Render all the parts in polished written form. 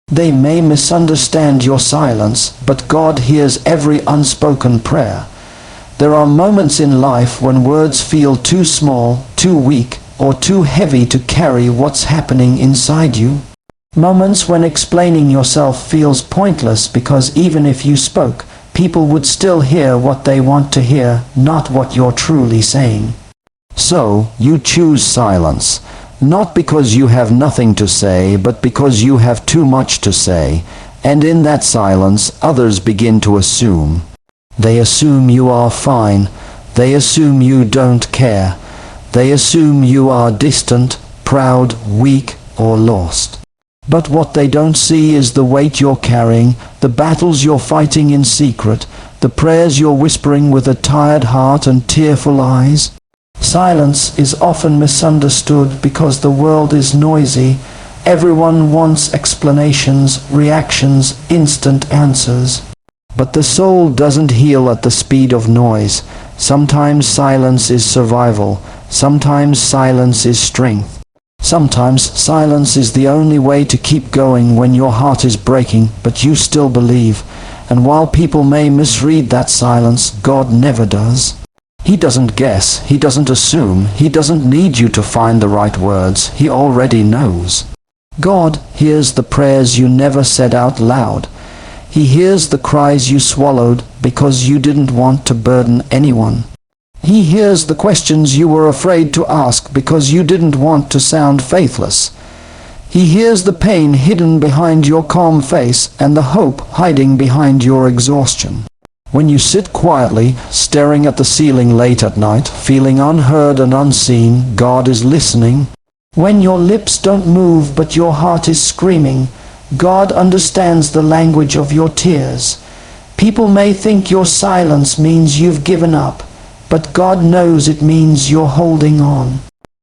They may misunderstand your silence, but God hears every unspoken prayer. There are moments in life when words feel too small, too weak, or too heavy to carry what's happening inside you. Moments when explaining yourself feels pointless because even if you spoke, people would still hear what they want to hear, not what you're truly saying. So, you choose silence, not because you have nothing to say, but because you have too much to say, and in that silence others begin to assume. They assume you are fine, they assume you don't care, they assume you are distant, proud, weak, or lost. But what they don't see is the weight you're carrying, the battles you're fighting in secret, the prayers you're whispering with a tired heart and tearful eyes. Silence is often misunderstood because the world is noisy. Everyone wants explanations, reactions, instant answers. But the soul doesn't heal at the speed of noise. Sometimes silence is survival. Sometimes silence is strength. Sometimes silence is the only way to keep going when your heart is breaking, but you still believe. And while people may misread that silence, God never does. He doesn't guess, he doesn't assume, he doesn't need you to find the right words. He already knows. God hears the prayers you never said out loud. He hears the cries you swallowed because you didn't want to burden anyone. He hears the questions you were afraid to ask because you didn't want to sound faithless. He hears the pain hidden behind your calm face and the hope hiding behind your exhaustion. When you sit quietly, staring at the ceiling late at night, feeling unheard and unseen, God is listening. When your lips don't move but your heart is screaming, God understands the language of your tears. People may think your silence means you've given up, but God knows it means you're holding on.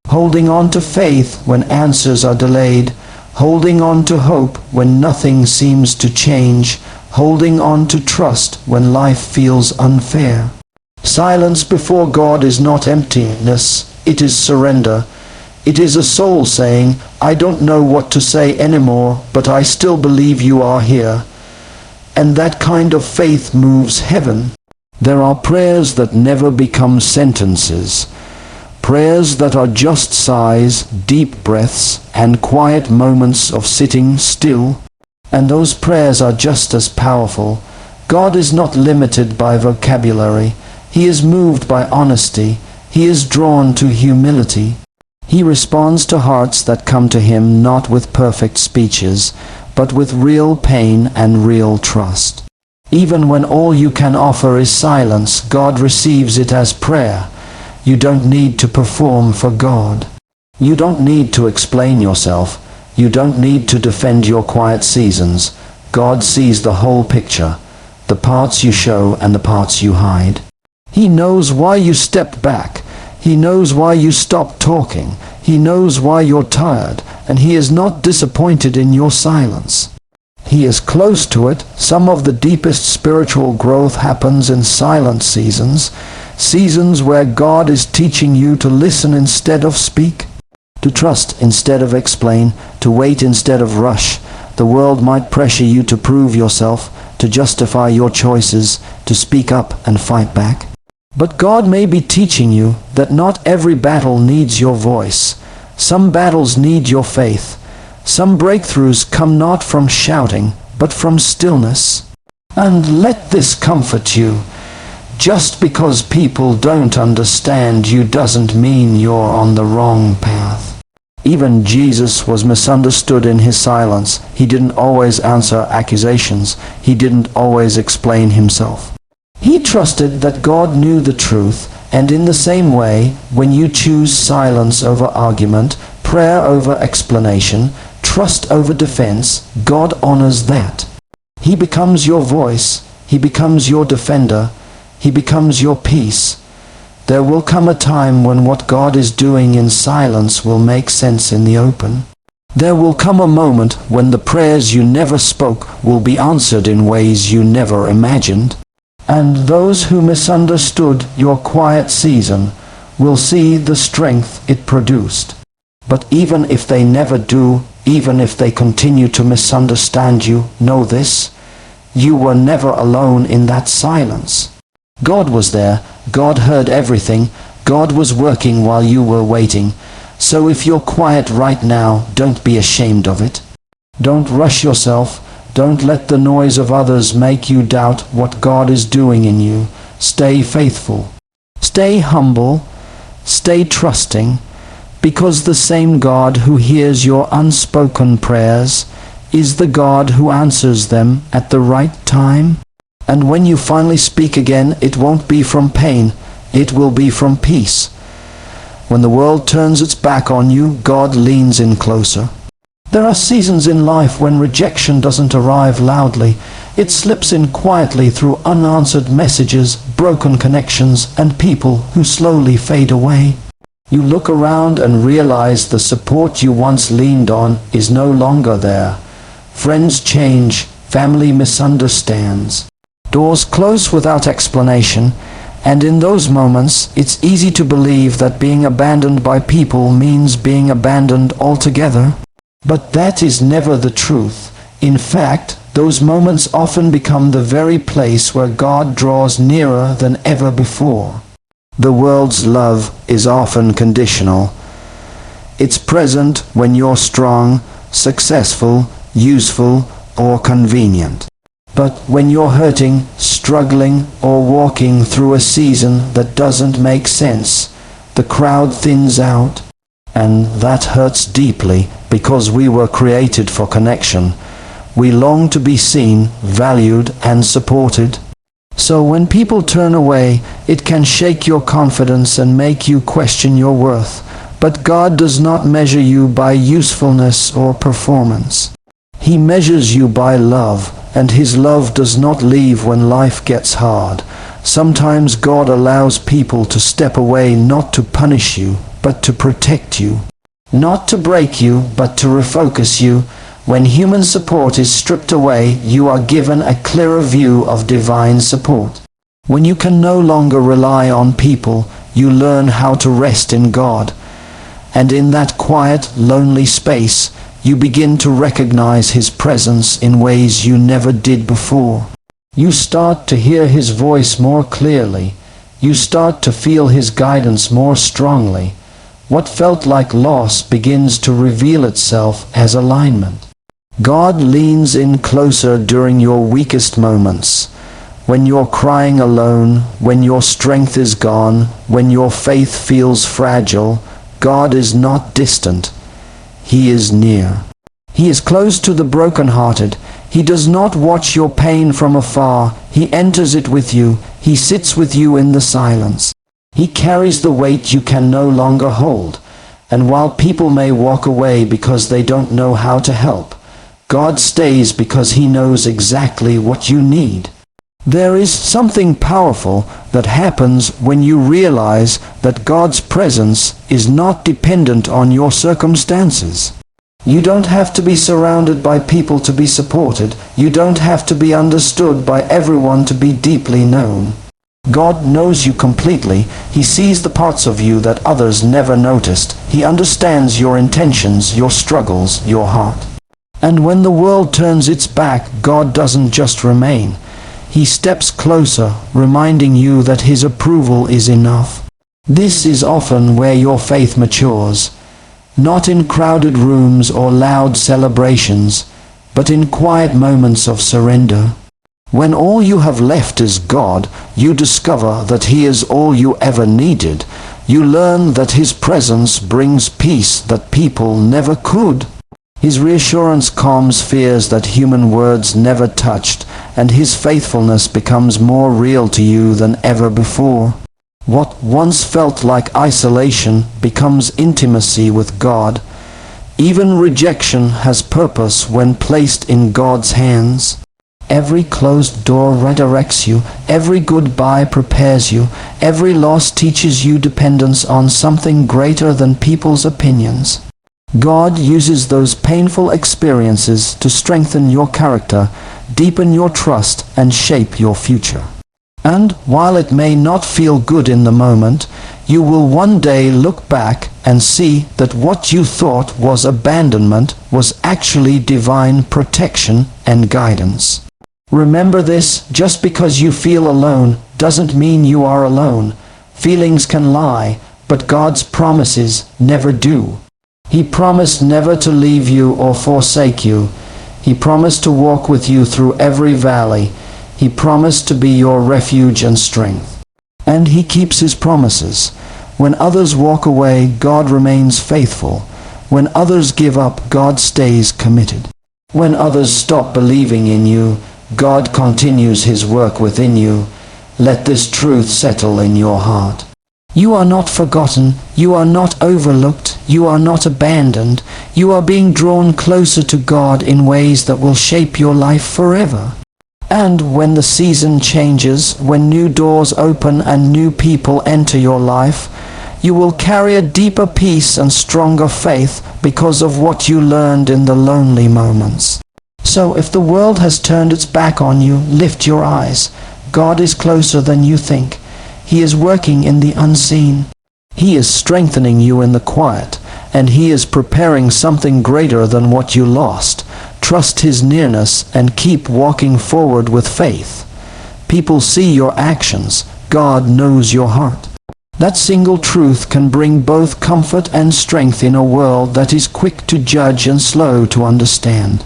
Holding on to faith when answers are delayed, holding on to hope when nothing seems to change, holding on to trust when life feels unfair. Silence before God is not emptiness, it is surrender. It is a soul saying, I don't know what to say anymore, but I still believe you are here. And that kind of faith moves heaven. There are prayers that never become sentences. Prayers that are just sighs, deep breaths, and quiet moments of sitting still. And those prayers are just as powerful. God is not limited by vocabulary. He is moved by honesty. He is drawn to humility. He responds to hearts that come to him not with perfect speeches, but with real pain and real trust. Even when all you can offer is silence, God receives it as prayer. You don't need to perform for God. You don't need to explain yourself. You don't need to defend your quiet seasons. God sees the whole picture, the parts you show and the parts you hide. He knows why you stepped back. He knows why you stopped talking. He knows why you're tired, and he is not disappointed in your silence. He is close to it. Some of the deepest spiritual growth happens in silent seasons, seasons where God is teaching you to listen instead of speak, to trust instead of explain, to wait instead of rush. The world might pressure you to prove yourself, to justify your choices, to speak up and fight back. But God may be teaching you that not every battle needs your voice. Some battles need your faith. Some breakthroughs come not from shouting, but from stillness. And let this comfort you. Just because people don't understand you doesn't mean you're on the wrong path. Even Jesus was misunderstood in his silence. He didn't always answer accusations. He didn't always explain himself. He trusted that God knew the truth, and in the same way, when you choose silence over argument, prayer over explanation, trust over defense, God honors that. He becomes your voice. He becomes your defender. He becomes your peace. There will come a time when what God is doing in silence will make sense in the open. There will come a moment when the prayers you never spoke will be answered in ways you never imagined. And those who misunderstood your quiet season will see the strength it produced. But even if they never do, even if they continue to misunderstand you, know this: you were never alone in that silence. God was there. God heard everything. God was working while you were waiting. So if you're quiet right now, don't be ashamed of it. Don't rush yourself. Don't let the noise of others make you doubt what God is doing in you. Stay faithful. Stay humble. Stay trusting, because the same God who hears your unspoken prayers is the God who answers them at the right time. And when you finally speak again, it won't be from pain, it will be from peace. When the world turns its back on you, God leans in closer. There are seasons in life when rejection doesn't arrive loudly. It slips in quietly through unanswered messages, broken connections, and people who slowly fade away. You look around and realize the support you once leaned on is no longer there. Friends change, family misunderstands. Doors close without explanation, and in those moments it's easy to believe that being abandoned by people means being abandoned altogether. But that is never the truth. In fact, those moments often become the very place where God draws nearer than ever before. The world's love is often conditional. It's present when you're strong, successful, useful, or convenient. But when you're hurting, struggling, or walking through a season that doesn't make sense, the crowd thins out. And that hurts deeply, because we were created for connection. We long to be seen, valued, and supported. So when people turn away, it can shake your confidence and make you question your worth. But God does not measure you by usefulness or performance. He measures you by love, and His love does not leave when life gets hard. Sometimes God allows people to step away not to punish you, but to protect you. Not to break you, but to refocus you. When human support is stripped away, you are given a clearer view of divine support. When you can no longer rely on people, you learn how to rest in God. And in that quiet, lonely space, you begin to recognize His presence in ways you never did before. You start to hear His voice more clearly. You start to feel His guidance more strongly. What felt like loss begins to reveal itself as alignment. God leans in closer during your weakest moments. When you're crying alone, when your strength is gone, when your faith feels fragile, God is not distant. He is near. He is close to the brokenhearted. He does not watch your pain from afar. He enters it with you. He sits with you in the silence. He carries the weight you can no longer hold. And while people may walk away because they don't know how to help, God stays because He knows exactly what you need. There is something powerful that happens when you realize that God's presence is not dependent on your circumstances. You don't have to be surrounded by people to be supported. You don't have to be understood by everyone to be deeply known. God knows you completely. He sees the parts of you that others never noticed. He understands your intentions, your struggles, your heart. And when the world turns its back, God doesn't just remain. He steps closer, reminding you that His approval is enough. This is often where your faith matures. Not in crowded rooms or loud celebrations, but in quiet moments of surrender. When all you have left is God, you discover that He is all you ever needed. You learn that His presence brings peace that people never could. His reassurance calms fears that human words never touched, and His faithfulness becomes more real to you than ever before. What once felt like isolation becomes intimacy with God. Even rejection has purpose when placed in God's hands. Every closed door redirects you. Every goodbye prepares you. Every loss teaches you dependence on something greater than people's opinions. God uses those painful experiences to strengthen your character, deepen your trust, and shape your future. And while it may not feel good in the moment, you will one day look back and see that what you thought was abandonment was actually divine protection and guidance. Remember this: just because you feel alone doesn't mean you are alone. Feelings can lie, but God's promises never do. He promised never to leave you or forsake you. He promised to walk with you through every valley. He promised to be your refuge and strength. And He keeps His promises. When others walk away, God remains faithful. When others give up, God stays committed. When others stop believing in you, God continues His work within you. Let this truth settle in your heart. You are not forgotten. You are not overlooked. You are not abandoned. You are being drawn closer to God in ways that will shape your life forever. And when the season changes, when new doors open and new people enter your life, you will carry a deeper peace and stronger faith because of what you learned in the lonely moments. So if the world has turned its back on you, lift your eyes. God is closer than you think. He is working in the unseen. He is strengthening you in the quiet, and He is preparing something greater than what you lost. Trust His nearness and keep walking forward with faith. People see your actions. God knows your heart. That single truth can bring both comfort and strength in a world that is quick to judge and slow to understand.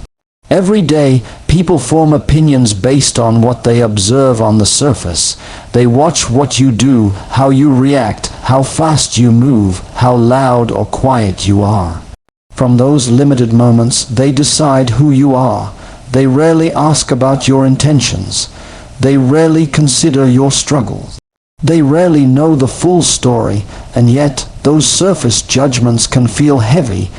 Every day, people form opinions based on what they observe on the surface. They watch what you do, how you react, how fast you move, how loud or quiet you are. From those limited moments, they decide who you are. They rarely ask about your intentions. They rarely consider your struggles. They rarely know the full story, and yet those surface judgments can feel heavy,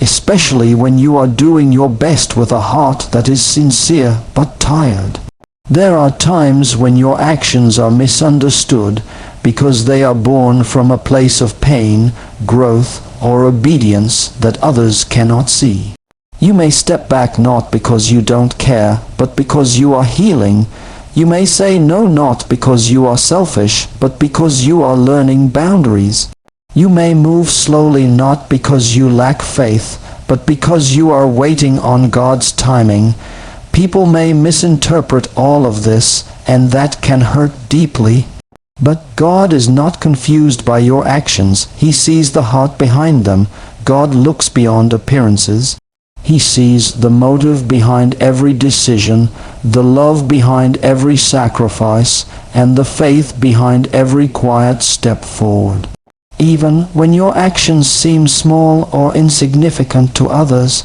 especially when you are doing your best with a heart that is sincere but tired. There are times when your actions are misunderstood because they are born from a place of pain, growth, or obedience that others cannot see. You may step back not because you don't care, but because you are healing. You may say no not because you are selfish, but because you are learning boundaries. You may move slowly not because you lack faith, but because you are waiting on God's timing. People may misinterpret all of this, and that can hurt deeply. But God is not confused by your actions. He sees the heart behind them. God looks beyond appearances. He sees the motive behind every decision, the love behind every sacrifice, and the faith behind every quiet step forward. Even when your actions seem small or insignificant to others,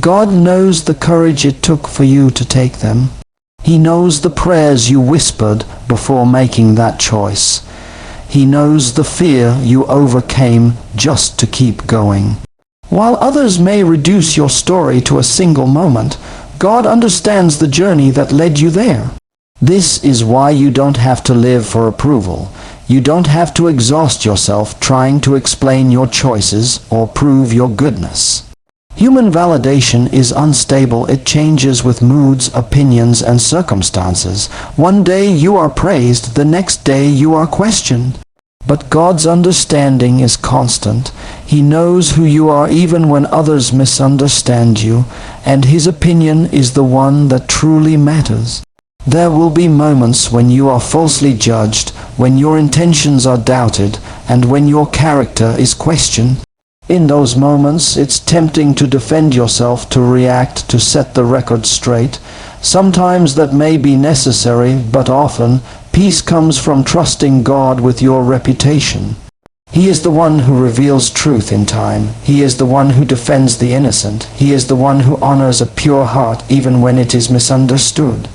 God knows the courage it took for you to take them. He knows the prayers you whispered before making that choice. He knows the fear you overcame just to keep going. While others may reduce your story to a single moment, God understands the journey that led you there. This is why you don't have to live for approval. You don't have to exhaust yourself trying to explain your choices or prove your goodness. Human validation is unstable. It changes with moods, opinions, and circumstances. One day you are praised, the next day you are questioned. But God's understanding is constant. He knows who you are even when others misunderstand you, and His opinion is the one that truly matters. There will be moments when you are falsely judged, when your intentions are doubted, and when your character is questioned. In those moments, it's tempting to defend yourself, to react, to set the record straight. Sometimes that may be necessary, but often, peace comes from trusting God with your reputation. He is the one who reveals truth in time. He is the one who defends the innocent. He is the one who honors a pure heart even when it is misunderstood.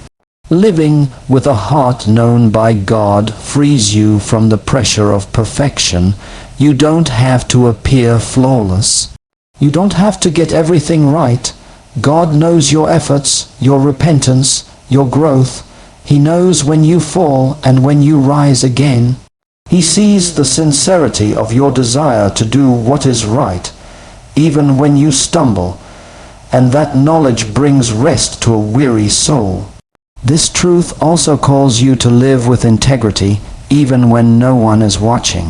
Living with a heart known by God frees you from the pressure of perfection. You don't have to appear flawless. You don't have to get everything right. God knows your efforts, your repentance, your growth. He knows when you fall and when you rise again. He sees the sincerity of your desire to do what is right, even when you stumble, and that knowledge brings rest to a weary soul. This truth also calls you to live with integrity, even when no one is watching.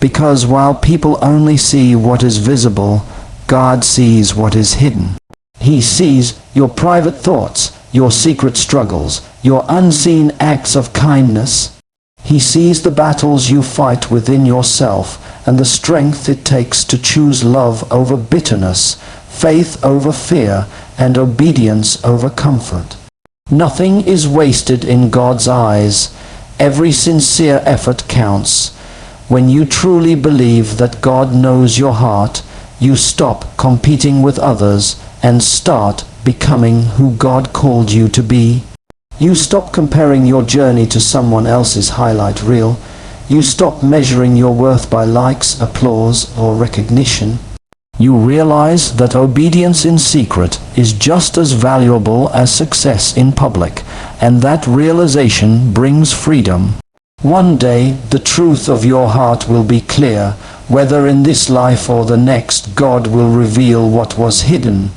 Because while people only see what is visible, God sees what is hidden. He sees your private thoughts, your secret struggles, your unseen acts of kindness. He sees the battles you fight within yourself and the strength it takes to choose love over bitterness, faith over fear, and obedience over comfort. Nothing is wasted in God's eyes. Every sincere effort counts. When you truly believe that God knows your heart, you stop competing with others and start becoming who God called you to be. You stop comparing your journey to someone else's highlight reel. You stop measuring your worth by likes, applause, or recognition. You realize that obedience in secret is just as valuable as success in public, and that realization brings freedom. One day, the truth of your heart will be clear. Whether in this life or the next, God will reveal what was hidden.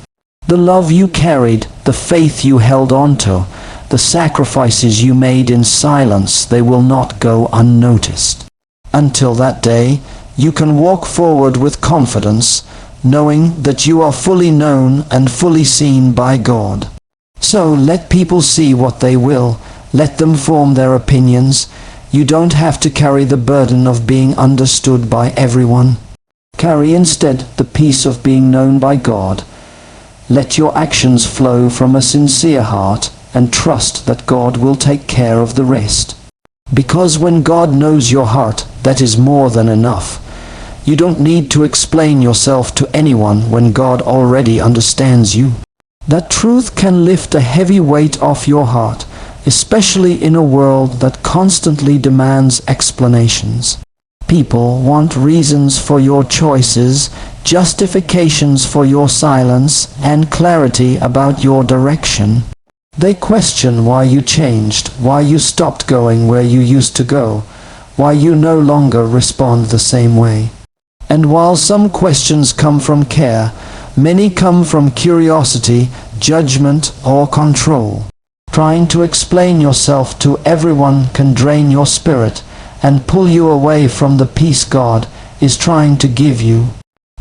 The love you carried, the faith you held on to, the sacrifices you made in silence, they will not go unnoticed. Until that day, you can walk forward with confidence, knowing that you are fully known and fully seen by God. So let people see what they will. Let them form their opinions. You don't have to carry the burden of being understood by everyone. Carry instead the peace of being known by God. Let your actions flow from a sincere heart and trust that God will take care of the rest. Because when God knows your heart, that is more than enough. You don't need to explain yourself to anyone when God already understands you. That truth can lift a heavy weight off your heart, especially in a world that constantly demands explanations. People want reasons for your choices, justifications for your silence, and clarity about your direction. They question why you changed, why you stopped going where you used to go, why you no longer respond the same way. And while some questions come from care, many come from curiosity, judgment, or control. Trying to explain yourself to everyone can drain your spirit and pull you away from the peace God is trying to give you.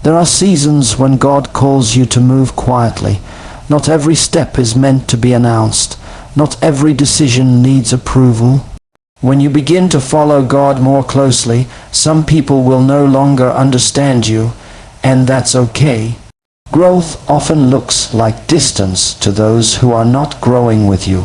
There are seasons when God calls you to move quietly. Not every step is meant to be announced. Not every decision needs approval. When you begin to follow God more closely, some people will no longer understand you, and that's okay. Growth often looks like distance to those who are not growing with you.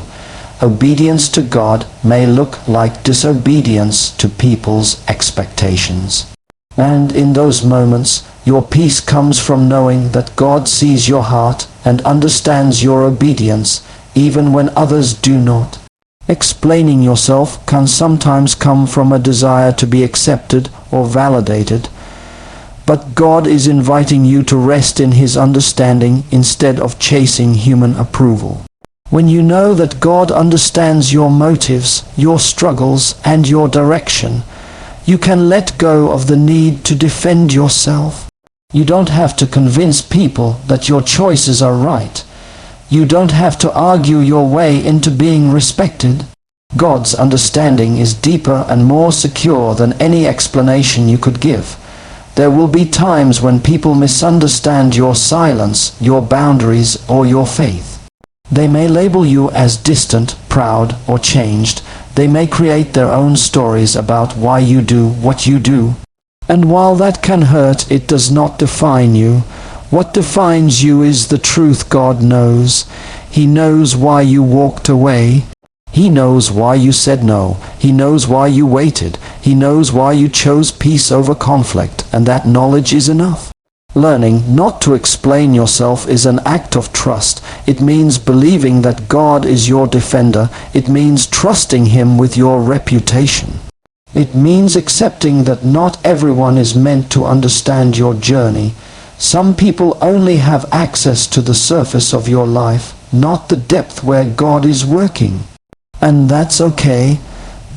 Obedience to God may look like disobedience to people's expectations. And in those moments, your peace comes from knowing that God sees your heart and understands your obedience, even when others do not. Explaining yourself can sometimes come from a desire to be accepted or validated, but God is inviting you to rest in His understanding instead of chasing human approval. When you know that God understands your motives, your struggles, and your direction, you can let go of the need to defend yourself. You don't have to convince people that your choices are right. You don't have to argue your way into being respected. God's understanding is deeper and more secure than any explanation you could give. There will be times when people misunderstand your silence, your boundaries, or your faith. They may label you as distant, proud, or changed. They may create their own stories about why you do what you do. And while that can hurt, it does not define you. What defines you is the truth God knows. He knows why you walked away. He knows why you said no. He knows why you waited. He knows why you chose peace over conflict, and that knowledge is enough. Learning not to explain yourself is an act of trust. It means believing that God is your defender. It means trusting Him with your reputation. It means accepting that not everyone is meant to understand your journey. Some people only have access to the surface of your life, not the depth where God is working. And that's okay.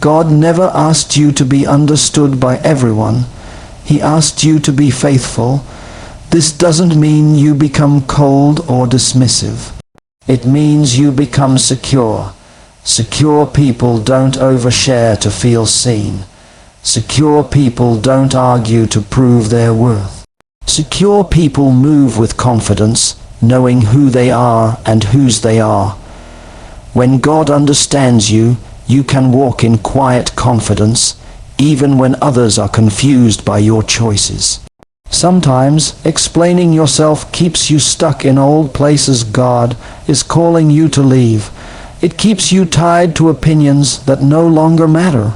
God never asked you to be understood by everyone. He asked you to be faithful. This doesn't mean you become cold or dismissive. It means you become secure. Secure people don't overshare to feel seen. Secure people don't argue to prove their worth. Secure people move with confidence, knowing who they are and whose they are. When God understands you, you can walk in quiet confidence, even when others are confused by your choices. Sometimes, explaining yourself keeps you stuck in old places God is calling you to leave. It keeps you tied to opinions that no longer matter.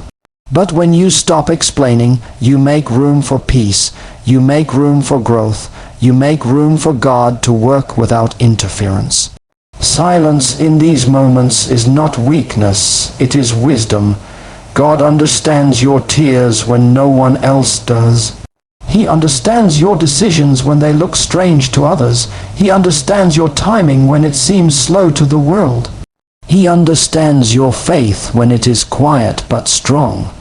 But when you stop explaining, you make room for peace, you make room for growth, you make room for God to work without interference. Silence in these moments is not weakness, it is wisdom. God understands your tears when no one else does. He understands your decisions when they look strange to others. He understands your timing when it seems slow to the world. He understands your faith when it is quiet but strong.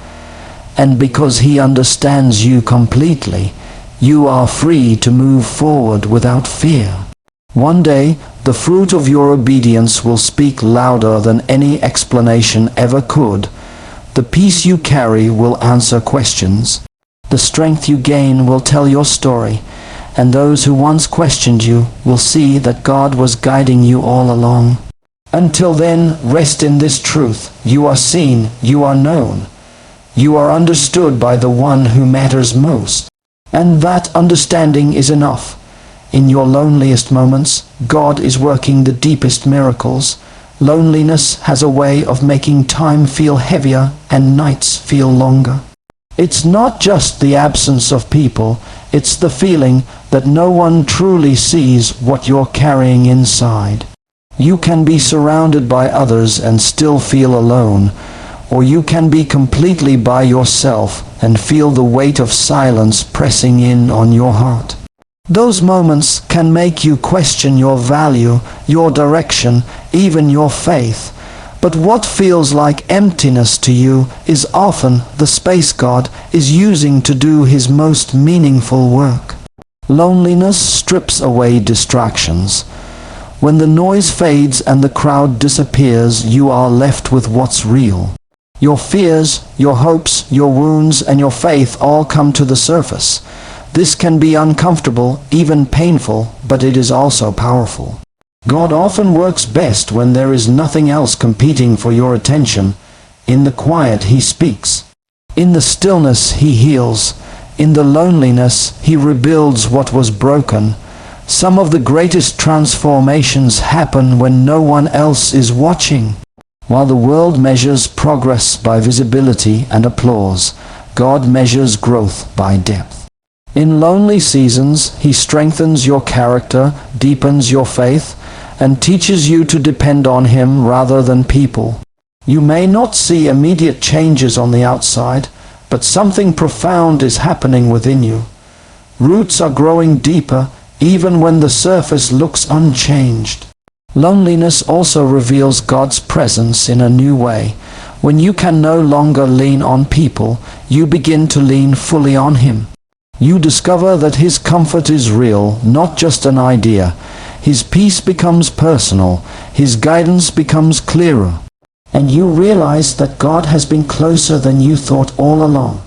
And because He understands you completely, you are free to move forward without fear. One day, the fruit of your obedience will speak louder than any explanation ever could. The peace you carry will answer questions. The strength you gain will tell your story, and those who once questioned you will see that God was guiding you all along. Until then, rest in this truth. You are seen, you are known. You are understood by the one who matters most. And that understanding is enough. In your loneliest moments, God is working the deepest miracles. Loneliness has a way of making time feel heavier and nights feel longer. It's not just the absence of people, it's the feeling that no one truly sees what you're carrying inside. You can be surrounded by others and still feel alone, or you can be completely by yourself and feel the weight of silence pressing in on your heart. Those moments can make you question your value, your direction, even your faith. But what feels like emptiness to you is often the space God is using to do His most meaningful work. Loneliness strips away distractions. When the noise fades and the crowd disappears, you are left with what's real. Your fears, your hopes, your wounds, and your faith all come to the surface. This can be uncomfortable, even painful, but it is also powerful. God often works best when there is nothing else competing for your attention. In the quiet, He speaks. In the stillness, He heals. In the loneliness, He rebuilds what was broken. Some of the greatest transformations happen when no one else is watching. While the world measures progress by visibility and applause, God measures growth by depth. In lonely seasons, He strengthens your character, deepens your faith, and teaches you to depend on Him rather than people. You may not see immediate changes on the outside, but something profound is happening within you. Roots are growing deeper, even when the surface looks unchanged. Loneliness also reveals God's presence in a new way. When you can no longer lean on people, you begin to lean fully on Him. You discover that His comfort is real, not just an idea. His peace becomes personal, His guidance becomes clearer. And you realize that God has been closer than you thought all along.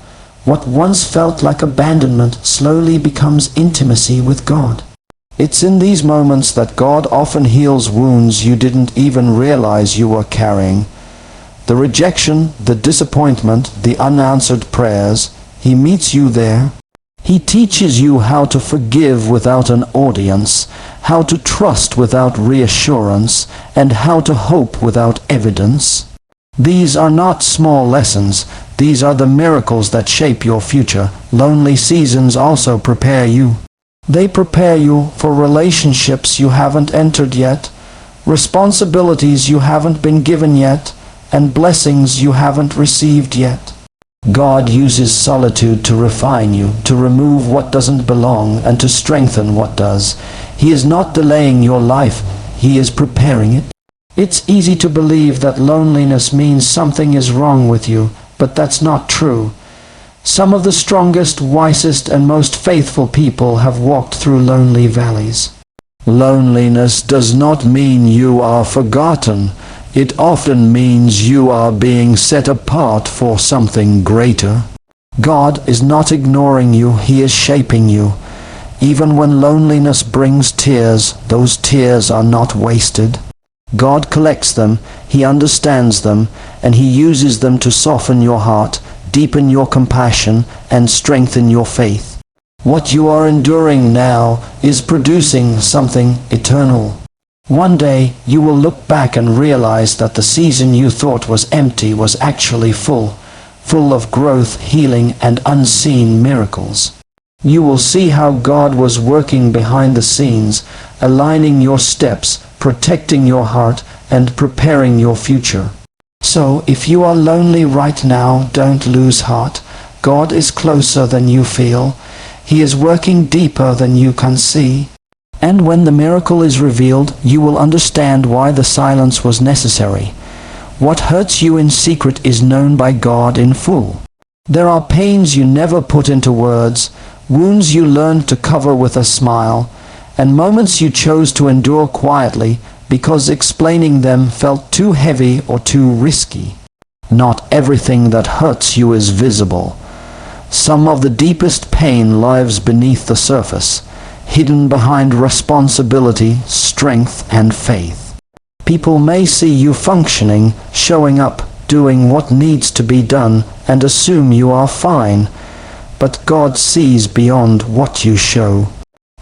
What once felt like abandonment slowly becomes intimacy with God. It's in these moments that God often heals wounds you didn't even realize you were carrying. The rejection, the disappointment, the unanswered prayers, He meets you there. He teaches you how to forgive without an audience, how to trust without reassurance, and how to hope without evidence. These are not small lessons. These are the miracles that shape your future. Lonely seasons also prepare you. They prepare you for relationships you haven't entered yet, responsibilities you haven't been given yet, and blessings you haven't received yet. God uses solitude to refine you, to remove what doesn't belong, and to strengthen what does. He is not delaying your life, He is preparing it. It's easy to believe that loneliness means something is wrong with you, but that's not true. Some of the strongest, wisest, and most faithful people have walked through lonely valleys. Loneliness does not mean you are forgotten. It often means you are being set apart for something greater. God is not ignoring you, He is shaping you. Even when loneliness brings tears, those tears are not wasted. God collects them, He understands them, and He uses them to soften your heart, deepen your compassion, and strengthen your faith. What you are enduring now is producing something eternal. One day you will look back and realize that the season you thought was empty was actually full of growth, healing, and unseen miracles. You will see how God was working behind the scenes, aligning your steps, protecting your heart, and preparing your future. So, if you are lonely right now, don't lose heart. God is closer than you feel. He is working deeper than you can see. And when the miracle is revealed, you will understand why the silence was necessary. What hurts you in secret is known by God in full. There are pains you never put into words, wounds you learned to cover with a smile, and moments you chose to endure quietly because explaining them felt too heavy or too risky. Not everything that hurts you is visible. Some of the deepest pain lies beneath the surface, hidden behind responsibility, strength, and faith. People may see you functioning, showing up, doing what needs to be done, and assume you are fine. But God sees beyond what you show.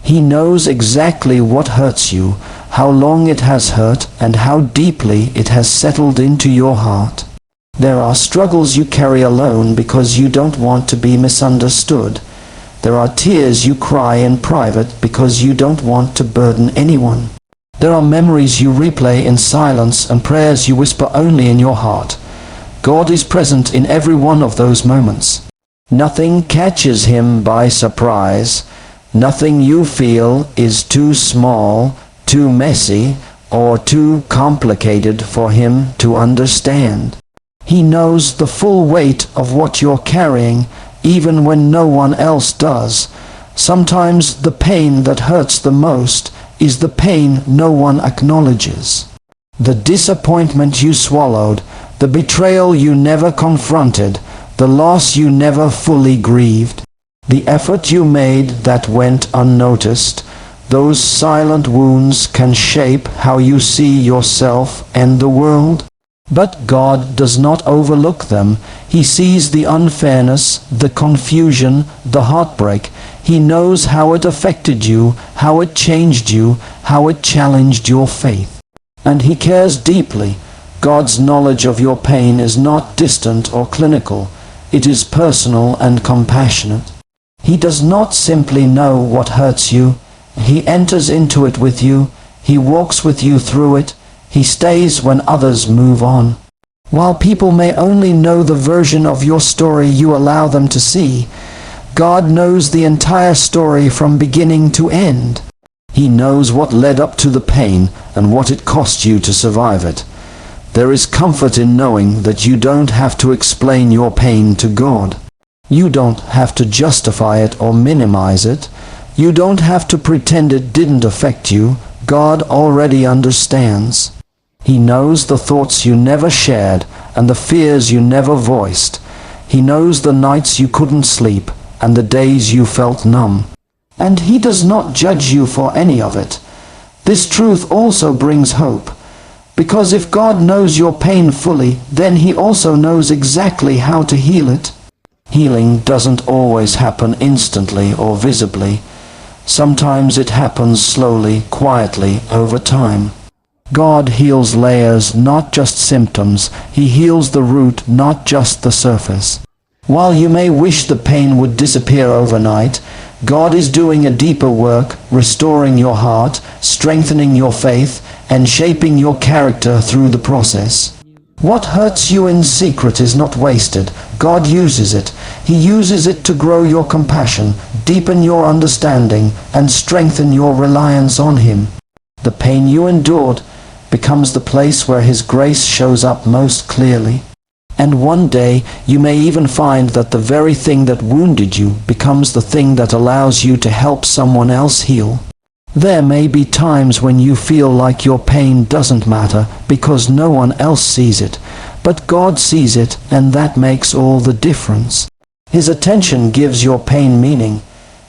He knows exactly what hurts you, how long it has hurt, and how deeply it has settled into your heart. There are struggles you carry alone because you don't want to be misunderstood. There are tears you cry in private because you don't want to burden anyone. There are memories you replay in silence and prayers you whisper only in your heart. God is present in every one of those moments. Nothing catches Him by surprise. Nothing you feel is too small, too messy, or too complicated for Him to understand. He knows the full weight of what you're carrying, even when no one else does. Sometimes the pain that hurts the most is the pain no one acknowledges. The disappointment you swallowed, the betrayal you never confronted, the loss you never fully grieved, the effort you made that went unnoticed. Those silent wounds can shape how you see yourself and the world. But God does not overlook them. He sees the unfairness, the confusion, the heartbreak. He knows how it affected you, how it changed you, how it challenged your faith. And He cares deeply. God's knowledge of your pain is not distant or clinical. It is personal and compassionate. He does not simply know what hurts you. He enters into it with you. He walks with you through it. He stays when others move on. While people may only know the version of your story you allow them to see, God knows the entire story from beginning to end. He knows what led up to the pain and what it cost you to survive it. There is comfort in knowing that you don't have to explain your pain to God. You don't have to justify it or minimize it. You don't have to pretend it didn't affect you. God already understands. He knows the thoughts you never shared and the fears you never voiced. He knows the nights you couldn't sleep and the days you felt numb. And He does not judge you for any of it. This truth also brings hope. Because if God knows your pain fully, then He also knows exactly how to heal it. Healing doesn't always happen instantly or visibly. Sometimes it happens slowly, quietly, over time. God heals layers, not just symptoms. He heals the root, not just the surface. While you may wish the pain would disappear overnight, God is doing a deeper work, restoring your heart, strengthening your faith, and shaping your character through the process. What hurts you in secret is not wasted. God uses it. He uses it to grow your compassion, deepen your understanding, and strengthen your reliance on Him. The pain you endured becomes the place where His grace shows up most clearly. And one day you may even find that the very thing that wounded you becomes the thing that allows you to help someone else heal. There may be times when you feel like your pain doesn't matter because no one else sees it, but God sees it, and that makes all the difference. His attention gives your pain meaning.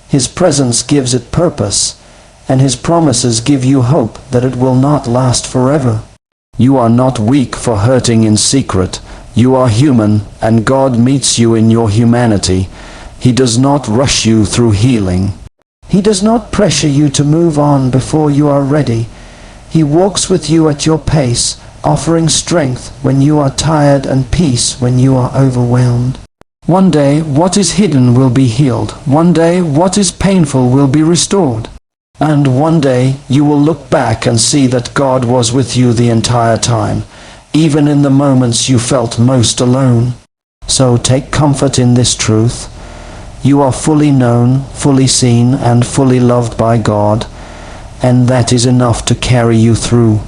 His presence gives it purpose. And His promises give you hope that it will not last forever. You are not weak for hurting in secret. You are human, and God meets you in your humanity. He does not rush you through healing. He does not pressure you to move on before you are ready. He walks with you at your pace, offering strength when you are tired and peace when you are overwhelmed. One day, what is hidden will be healed. One day, what is painful will be restored. And one day, you will look back and see that God was with you the entire time, even in the moments you felt most alone. So take comfort in this truth. You are fully known, fully seen, and fully loved by God, and that is enough to carry you through.